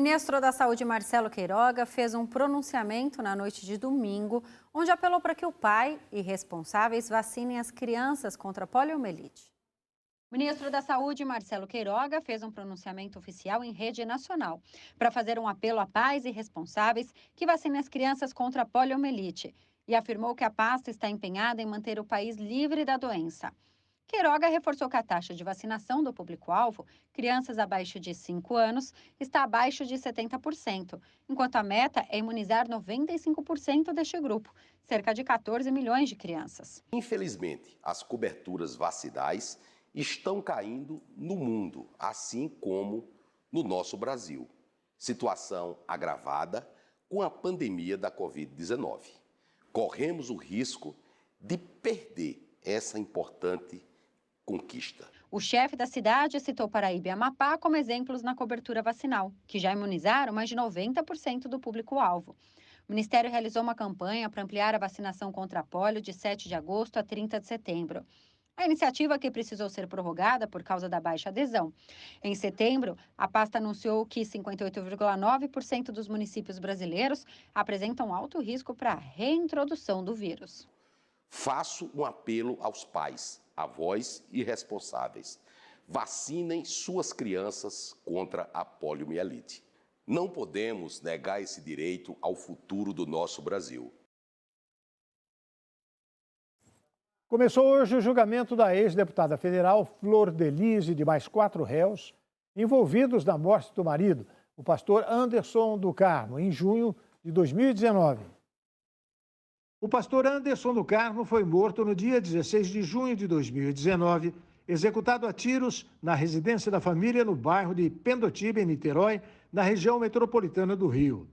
ministro da Saúde, Marcelo Queiroga, fez um pronunciamento na noite de domingo, onde apelou para que o pai e responsáveis vacinem as crianças contra a poliomielite. O ministro da Saúde, Marcelo Queiroga, fez um pronunciamento oficial em rede nacional para fazer um apelo a pais e responsáveis que vacinem as crianças contra a poliomielite e afirmou que a pasta está empenhada em manter o país livre da doença. Queiroga reforçou que a taxa de vacinação do público-alvo, crianças abaixo de 5 anos, está abaixo de 70%, enquanto a meta é imunizar 95% deste grupo, cerca de 14 milhões de crianças. Infelizmente, as coberturas vacinais estão caindo no mundo, assim como no nosso Brasil. Situação agravada com a pandemia da Covid-19. Corremos o risco de perder essa importante conquista. O chefe da cidade citou Paraíba e Amapá como exemplos na cobertura vacinal, que já imunizaram mais de 90% do público-alvo. O Ministério realizou uma campanha para ampliar a vacinação contra a polio de 7 de agosto a 30 de setembro. A iniciativa que precisou ser prorrogada por causa da baixa adesão. Em setembro, a pasta anunciou que 58,9% dos municípios brasileiros apresentam alto risco para a reintrodução do vírus. Faço um apelo aos pais, avós e responsáveis. Vacinem suas crianças contra a poliomielite. Não podemos negar esse direito ao futuro do nosso Brasil. Começou hoje o julgamento da ex-deputada federal Flor Delis e de mais 4 réus envolvidos na morte do marido, o pastor Anderson do Carmo, em junho de 2019. O pastor Anderson do Carmo foi morto no dia 16 de junho de 2019, executado a tiros na residência da família no bairro de Pendotiba, em Niterói, na região metropolitana do Rio.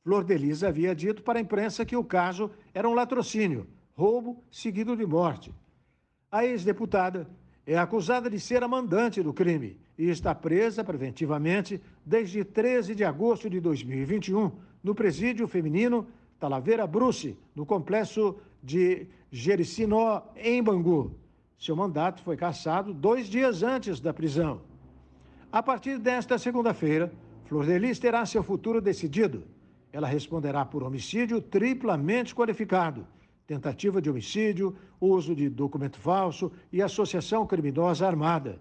Flor Delis havia dito para a imprensa que o caso era um latrocínio, roubo seguido de morte. A ex-deputada é acusada de ser a mandante do crime e está presa preventivamente desde 13 de agosto de 2021 no presídio feminino Talavera Bruce, no complexo de Jericinó, em Bangu. Seu mandato foi cassado 2 dias antes da prisão. A partir desta segunda-feira, Flor Delis terá seu futuro decidido. Ela responderá por homicídio triplamente qualificado, tentativa de homicídio, uso de documento falso e associação criminosa armada.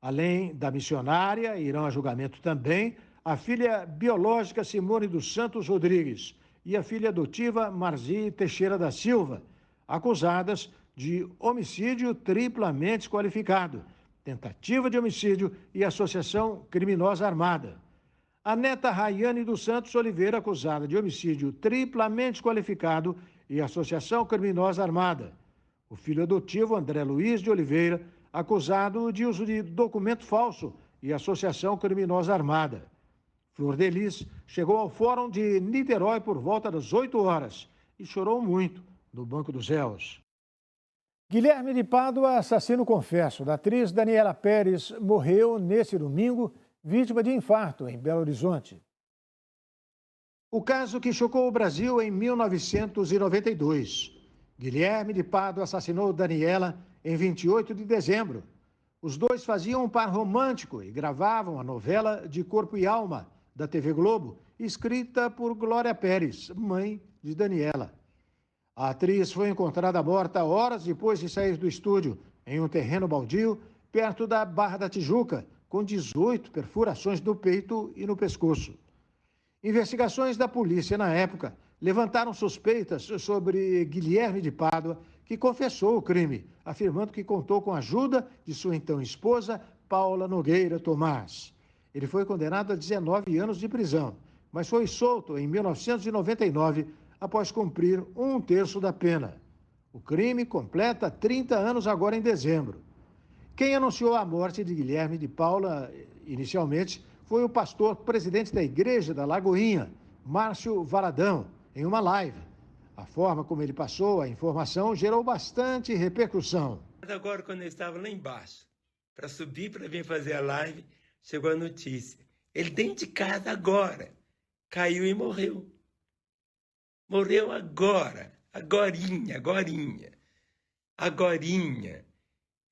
Além da missionária, irão a julgamento também a filha biológica Simone dos Santos Rodrigues e a filha adotiva Marzi Teixeira da Silva, acusadas de homicídio triplamente qualificado, tentativa de homicídio e associação criminosa armada. A neta Raiane dos Santos Oliveira, acusada de homicídio triplamente qualificado e associação criminosa armada. O filho adotivo André Luiz de Oliveira, acusado de uso de documento falso e associação criminosa armada. Flor Delis chegou ao Fórum de Niterói por volta das 8 horas e chorou muito no banco dos réus. Guilherme de Pádua, assassino confesso da atriz Daniela Pérez, morreu neste domingo, vítima de infarto em Belo Horizonte. O caso que chocou o Brasil em 1992. Guilherme de Pádua assassinou Daniela em 28 de dezembro. Os dois faziam um par romântico e gravavam a novela De Corpo e Alma, da TV Globo, escrita por Glória Pérez, mãe de Daniela. A atriz foi encontrada morta horas depois de sair do estúdio, em um terreno baldio, perto da Barra da Tijuca, com 18 perfurações no peito e no pescoço. Investigações da polícia na época levantaram suspeitas sobre Guilherme de Pádua, que confessou o crime, afirmando que contou com a ajuda de sua então esposa, Paula Nogueira Tomás. Ele foi condenado a 19 anos de prisão, mas foi solto em 1999 após cumprir 1/3 da pena. O crime completa 30 anos agora em dezembro. Quem anunciou a morte de Guilherme de Paula, inicialmente, foi o pastor presidente da Igreja da Lagoinha, Márcio Valadão, em uma live. A forma como ele passou a informação gerou bastante repercussão. Agora, quando eu estava lá embaixo, para subir para vir fazer a live, chegou a notícia. Ele dentro de casa agora, caiu e morreu. Morreu agora, agorinha.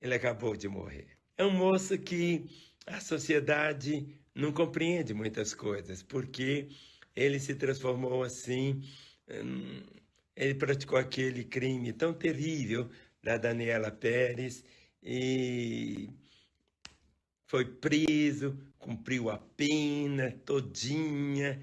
Ele acabou de morrer. É um moço que a sociedade não compreende muitas coisas, porque ele se transformou assim, ele praticou aquele crime tão terrível da Daniela Pérez e foi preso, cumpriu a pena todinha,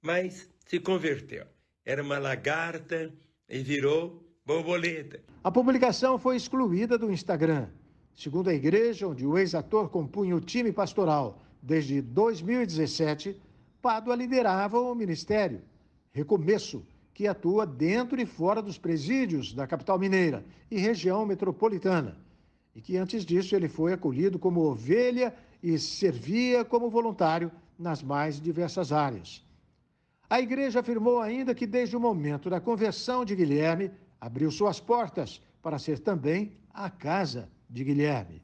mas se converteu. Era uma lagarta e virou borboleta. A publicação foi excluída do Instagram. Segundo a igreja, onde o ex-ator compunha o time pastoral desde 2017, Pádua liderava o ministério Recomeço, que atua dentro e fora dos presídios da capital mineira e região metropolitana. E que antes disso ele foi acolhido como ovelha e servia como voluntário nas mais diversas áreas. A igreja afirmou ainda que desde o momento da conversão de Guilherme, abriu suas portas para ser também a casa de Guilherme.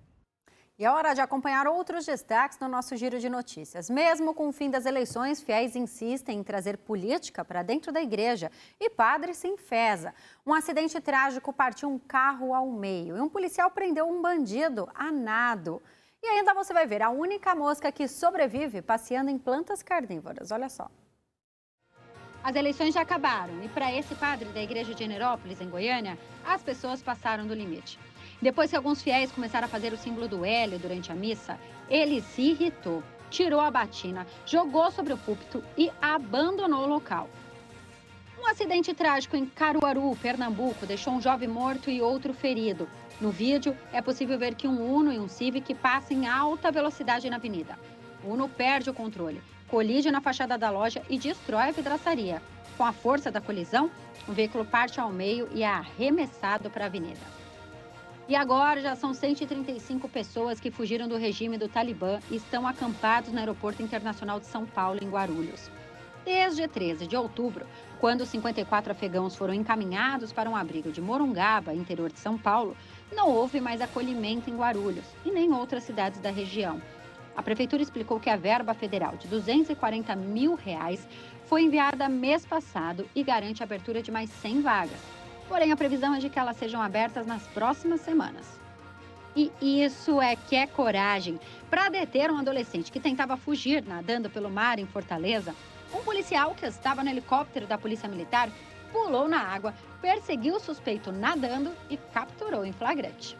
E é hora de acompanhar outros destaques no nosso giro de notícias. Mesmo com o fim das eleições, fiéis insistem em trazer política para dentro da igreja e padre se enfesa. Um acidente trágico partiu um carro ao meio e um policial prendeu um bandido a nado. E ainda você vai ver a única mosca que sobrevive passeando em plantas carnívoras. Olha só. As eleições já acabaram e para esse padre da igreja de Generópolis, em Goiânia, as pessoas passaram do limite. Depois que alguns fiéis começaram a fazer o símbolo do L durante a missa, ele se irritou, tirou a batina, jogou sobre o púlpito e abandonou o local. Um acidente trágico em Caruaru, Pernambuco, deixou um jovem morto e outro ferido. No vídeo, é possível ver que um Uno e um Civic passam em alta velocidade na avenida. O Uno perde o controle, colide na fachada da loja e destrói a vidraçaria. Com a força da colisão, o veículo parte ao meio e é arremessado para a avenida. E agora já são 135 pessoas que fugiram do regime do Talibã e estão acampados no Aeroporto Internacional de São Paulo, em Guarulhos. Desde 13 de outubro, quando 54 afegãos foram encaminhados para um abrigo de Morungaba, interior de São Paulo, não houve mais acolhimento em Guarulhos e nem em outras cidades da região. A prefeitura explicou que a verba federal de R$240 mil foi enviada mês passado e garante a abertura de mais 100 vagas. Porém, a previsão é de que elas sejam abertas nas próximas semanas. E isso é que é coragem. Para deter um adolescente que tentava fugir nadando pelo mar em Fortaleza, um policial que estava no helicóptero da Polícia Militar pulou na água, perseguiu o suspeito nadando e capturou em flagrante.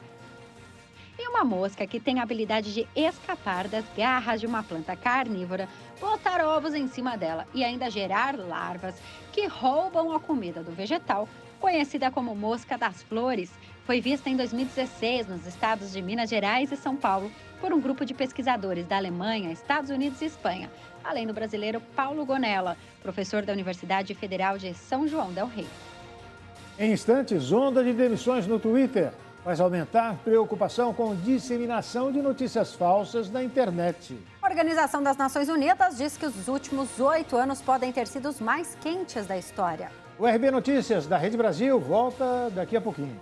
E uma mosca que tem a habilidade de escapar das garras de uma planta carnívora, botar ovos em cima dela e ainda gerar larvas que roubam a comida do vegetal, conhecida como mosca das flores, foi vista em 2016 nos estados de Minas Gerais e São Paulo por um grupo de pesquisadores da Alemanha, Estados Unidos e Espanha, além do brasileiro Paulo Gonella, professor da Universidade Federal de São João del Rei. Em instantes, onda de demissões no Twitter faz aumentar preocupação com disseminação de notícias falsas na internet. A Organização das Nações Unidas diz que os últimos 8 anos podem ter sido os mais quentes da história. O RB Notícias da Rede Brasil volta daqui a pouquinho.